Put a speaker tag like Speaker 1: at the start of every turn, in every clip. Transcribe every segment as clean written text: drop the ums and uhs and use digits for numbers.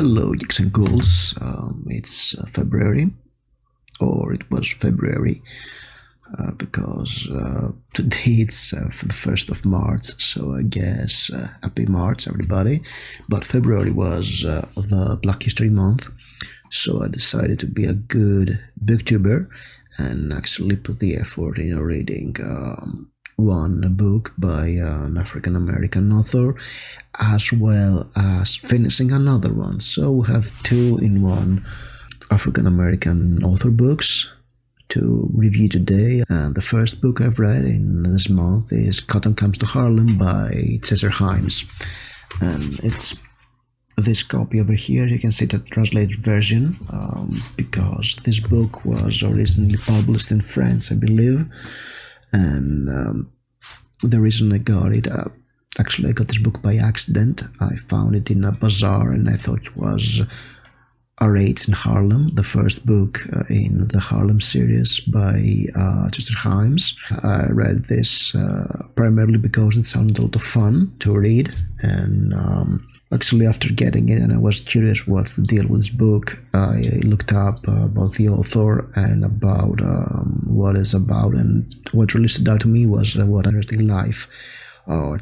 Speaker 1: Hello, Geeks and Ghouls. It's February, or it was February, because today it's for the 1st of March, so I guess happy March, everybody. But February was the Black History Month, so I decided to be a good booktuber and actually put the effort in reading one book by an African American author, as well as finishing another one. So we have two in one African American author books to review today. And the first book I've read in this month is Cotton Comes to Harlem by Cesar Himes. And it's this copy over here. You can see the translated version, because this book was originally published in France, I believe. And the reason I got it, actually I got this book by accident. I found it in a bazaar and I thought it was A Raids in Harlem, the first book in the Harlem series by Chester Himes. I read this primarily because it sounded a lot of fun to read, and actually after getting it and I was curious what's the deal with this book, I looked up about the author and about what it's about, and what really stood out to me was what an interesting life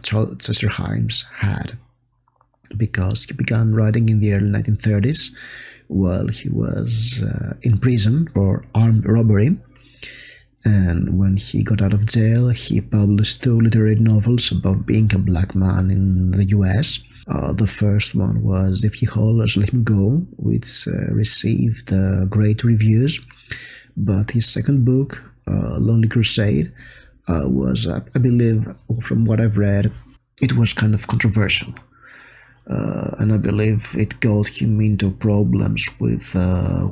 Speaker 1: Chester Himes had, because he began writing in the early 1930s while he was in prison for armed robbery. And when he got out of jail, he published two literary novels about being a black man in the US. The first one was If He Hollers, Let Him Go, which received great reviews. But his second book, Lonely Crusade, was, I believe, from what I've read, it was kind of controversial. And I believe it got him into problems with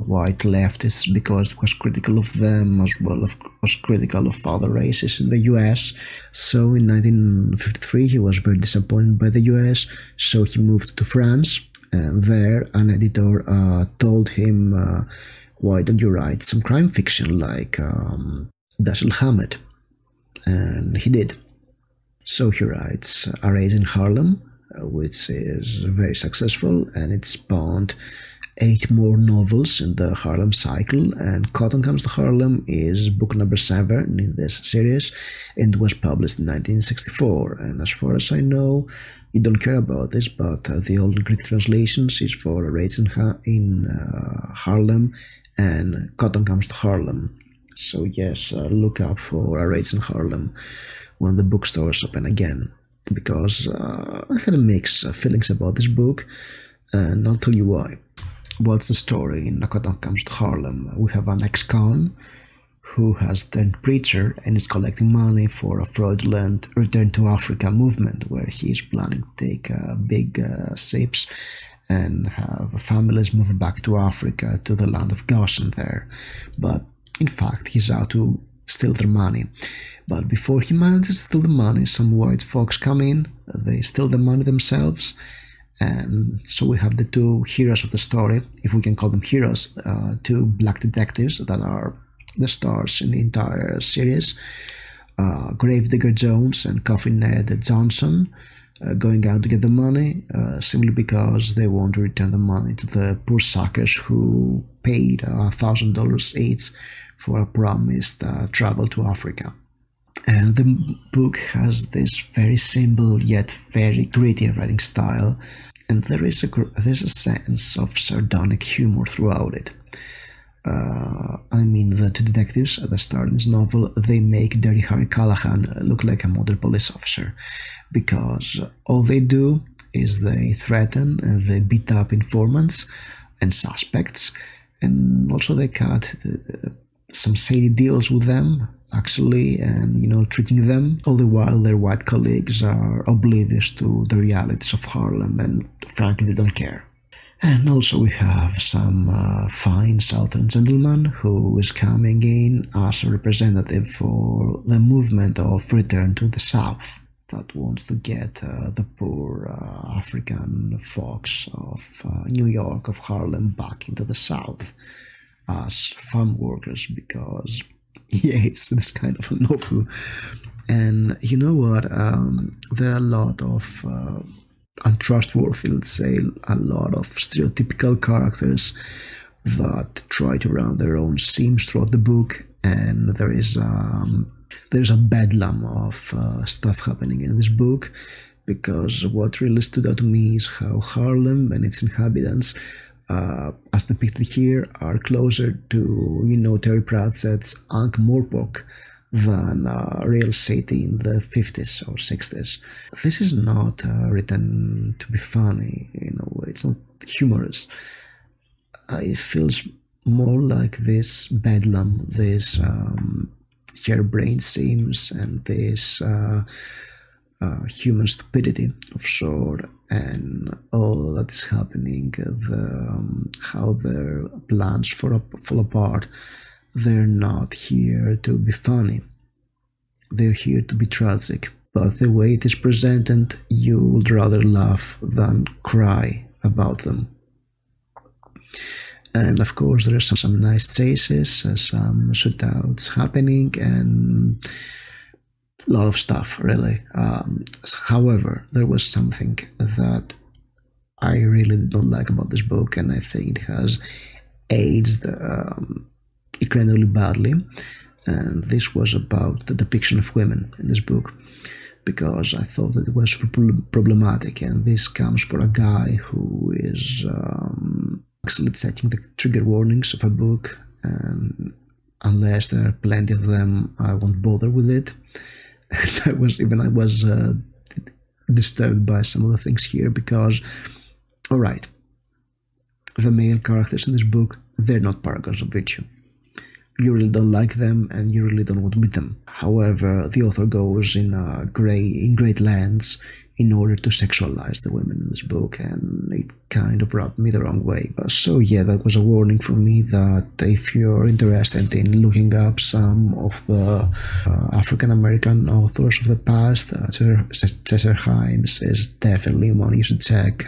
Speaker 1: white leftists because it was critical of them, as well as was critical of other races in the US. So in 1953 he was very disappointed by the US, so he moved to France, and there an editor told him, why don't you write some crime fiction like Dashiell Hammett? And he did. So he writes A Raid in Harlem, which is very successful, and it spawned 8 more novels in the Harlem Cycle, and Cotton Comes to Harlem is book number 7 in this series, and was published in 1964. And as far as I know, you don't care about this, but the old Greek translations is for Raids in Harlem and Cotton Comes to Harlem. So yes, look out for Raids in Harlem when the bookstores open again, because I had a mixed feelings about this book, and I'll tell you why. What's the story in Cotton Comes to Harlem? We have an ex-con who has turned preacher and is collecting money for a fraudulent return to Africa movement, where he is planning to take big ships and have families move back to Africa, to the land of Goshen there. But in fact, he's out to steal their money. But before he manages to steal the money, some white folks come in, they steal the money themselves, and so we have the two heroes of the story, if we can call them heroes, two black detectives that are the stars in the entire series, Gravedigger Jones and Coffin Ned Johnson, going out to get the money, simply because they want to return the money to the poor suckers who paid $1,000 each for a promised travel to Africa. And the book has this very simple yet very gritty writing style, and there's a sense of sardonic humor throughout it. I mean, the two detectives at the start of this novel, they make Dirty Harry Callahan look like a model police officer, because all they do is they threaten and they beat up informants and suspects, and also they cut some shady deals with them, actually, and treating them, all the while their white colleagues are oblivious to the realities of Harlem, and frankly they don't care. And also we have some fine southern gentleman who is coming in as a representative for the movement of Return to the South, that wants to get the poor African folks of New York, of Harlem, back into the South as farm workers, because yeah, it's this kind of a novel. And you know what, there are a lot of untrustworthy, let's say, a lot of stereotypical characters that try to run their own seams throughout the book, and there's a bedlam of stuff happening in this book, because what really stood out to me is how Harlem and its inhabitants, as depicted here, are closer to, Terry Pratchett's Ankh-Morpork than a real city in the 50s or 60s. This is not written to be funny, it's not humorous. It feels more like this bedlam, this harebrained seams, and this human stupidity of sort, and all that is happening, how their plans fall apart. They're not here to be funny, they're here to be tragic, but the way it is presented, you would rather laugh than cry about them. And of course, there are some nice chases, some shootouts happening, and a lot of stuff, really. However, there was something that I really don't like about this book, and I think it has aged incredibly badly. And this was about the depiction of women in this book, because I thought that it was problematic. And this comes for a guy who is actually checking the trigger warnings of a book, and unless there are plenty of them, I won't bother with it. And I was disturbed by some of the things here, because, all right, the male characters in this book, they're not paragons of virtue. You really don't like them, and you really don't want to meet them. However, the author goes in great lengths in order to sexualize the women in this book, and it kind of rubbed me the wrong way. So yeah, that was a warning for me that if you're interested in looking up some of the African American authors of the past, Cesar Himes is definitely one you should check.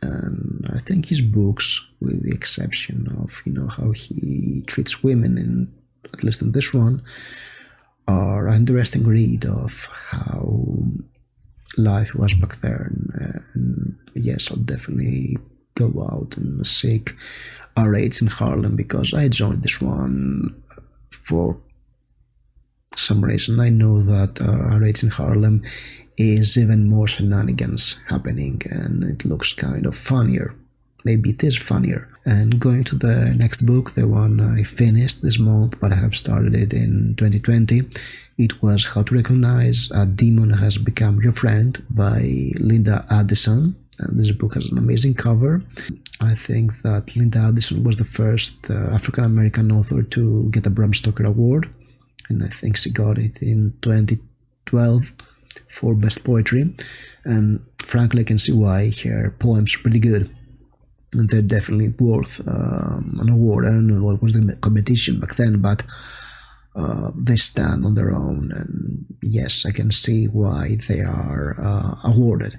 Speaker 1: And I think his books, with the exception of how he treats women, in at least in this one, are an interesting read of how life was back there. And yes, I'll definitely go out and seek R8s in Harlem, because I joined this one for some reason. I know that R8s in Harlem is even more shenanigans happening, and it looks kind of funnier. Maybe it is funnier. And going to the next book, the one I finished this month, but I have started it in 2020, it was How to Recognize a Demon Has Become Your Friend by Linda Addison. And this book has an amazing cover. I think that Linda Addison was the first African American author to get a Bram Stoker Award, and I think she got it in 2012 for Best Poetry. And frankly, I can see why. Her poems are pretty good, and they're definitely worth an award. I don't know what was the competition back then, but they stand on their own, and yes, I can see why they are awarded.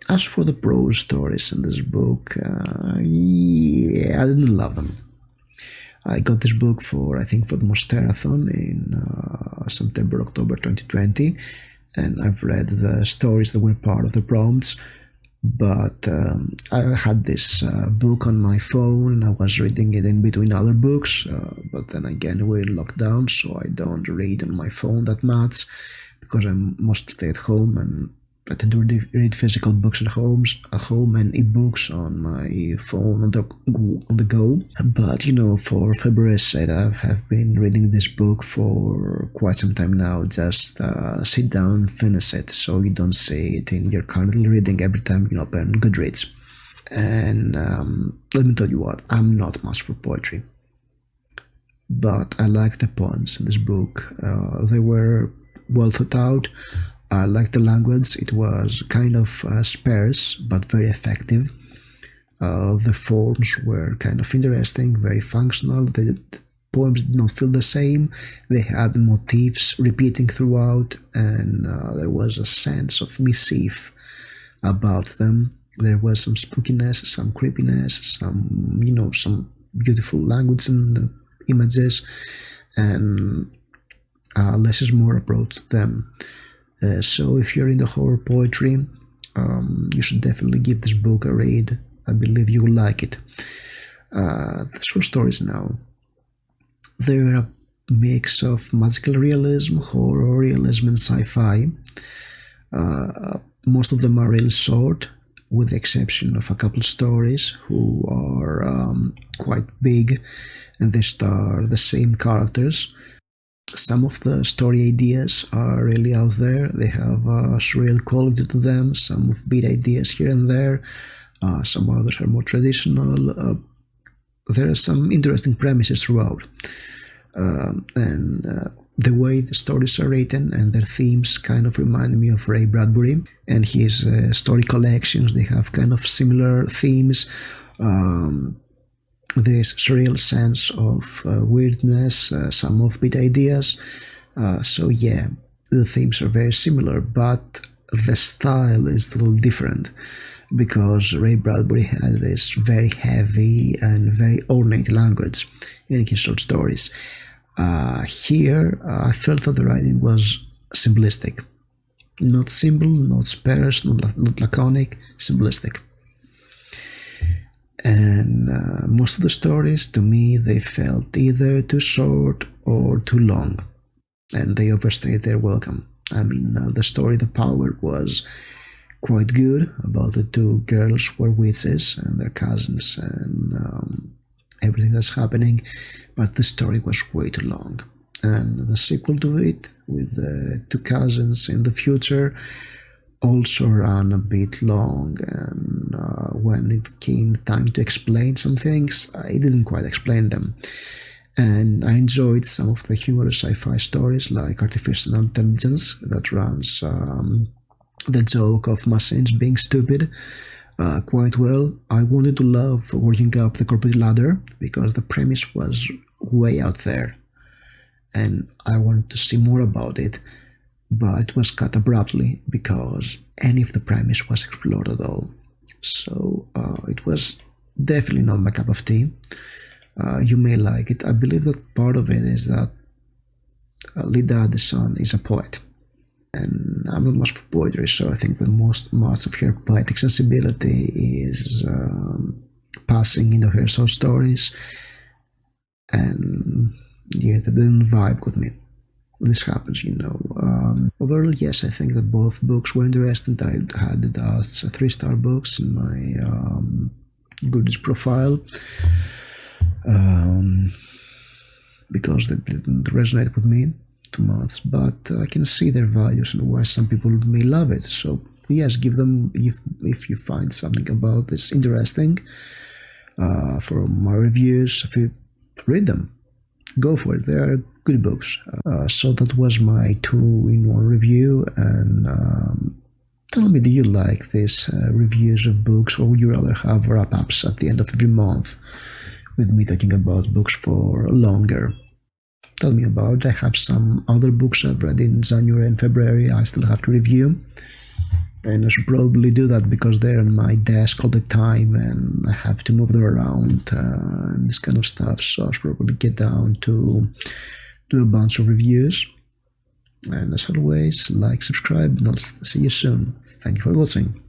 Speaker 1: As for the prose stories in this book, yeah, I didn't love them. I got this book for the Mosterathon in September, October 2020, and I've read the stories that were part of the prompts, but I had this book on my phone, and I was reading it in between other books, but then again, we're in lockdown, so I don't read on my phone that much, because I mostly stay at home, and I tend to read physical books at home and ebooks on my phone on the go. But for February's sake, I have been reading this book for quite some time now. Just sit down, finish it, so you don't see it in your currently reading every time you open Goodreads. And let me tell you what, I'm not much for poetry, but I like the poems in this book. They were well thought out. I liked the language. It was kind of sparse, but very effective. The forms were kind of interesting, very functional. The poems did not feel the same. They had motifs repeating throughout, and there was a sense of mischief about them. There was some spookiness, some creepiness, some beautiful language and images, and less is more approach to them. So if you're into horror poetry, You should definitely give this book a read. I believe you will like it. The short stories now. They're a mix of magical realism, horror realism, and sci-fi. Most of them are really short, with the exception of a couple stories who are quite big, and they star the same characters. Some of the story ideas are really out there. They have a surreal quality to them. Some offbeat ideas here and there. Some others are more traditional. There are some interesting premises throughout. And the way the stories are written and their themes kind of remind me of Ray Bradbury and his story collections. They have kind of similar themes. This surreal sense of weirdness, some offbeat ideas. So yeah, the themes are very similar, but the style is a little different because Ray Bradbury had this very heavy and very ornate language in his short stories. Here, I felt that the writing was simplistic. Not simple, not sparse, not laconic, simplistic. And most of the stories, to me, they felt either too short or too long. And they overstayed their welcome. I mean, the story The Power was quite good about the two girls who were witches and their cousins and everything that's happening, but the story was way too long. And the sequel to it, with the two cousins in the future, also ran a bit long, and when it came time to explain some things, I didn't quite explain them. And I enjoyed some of the humorous sci-fi stories like Artificial Intelligence that runs the joke of machines being stupid quite well. I wanted to love Working Up the Corporate Ladder because the premise was way out there and I wanted to see more about it, but it was cut abruptly because any of the premise was explored at all. So it was definitely not my cup of tea. You may like it. I believe that part of it is that Lida Addison is a poet. And I'm not much for poetry, so I think that much of her poetic sensibility is passing into her short stories, and yeah, that didn't vibe with me. This happens, you know. Overall, yes, I think that both books were interesting. I had it as 3-star books in my Goodreads profile because they didn't resonate with me too much, but I can see their values and why some people may love it. So yes, give them, if you find something about this interesting for my reviews, if you read them, go for it. They are good books. So that was my 2-in-1 review, and tell me, do you like these reviews of books, or would you rather have wrap-ups at the end of every month with me talking about books for longer? Tell me about it. I have some other books I've read in January and February I still have to review, and I should probably do that because they're on my desk all the time and I have to move them around and this kind of stuff, so I should probably get down to do a bunch of reviews. And as always, like, subscribe, and I'll see you soon. Thank you for watching.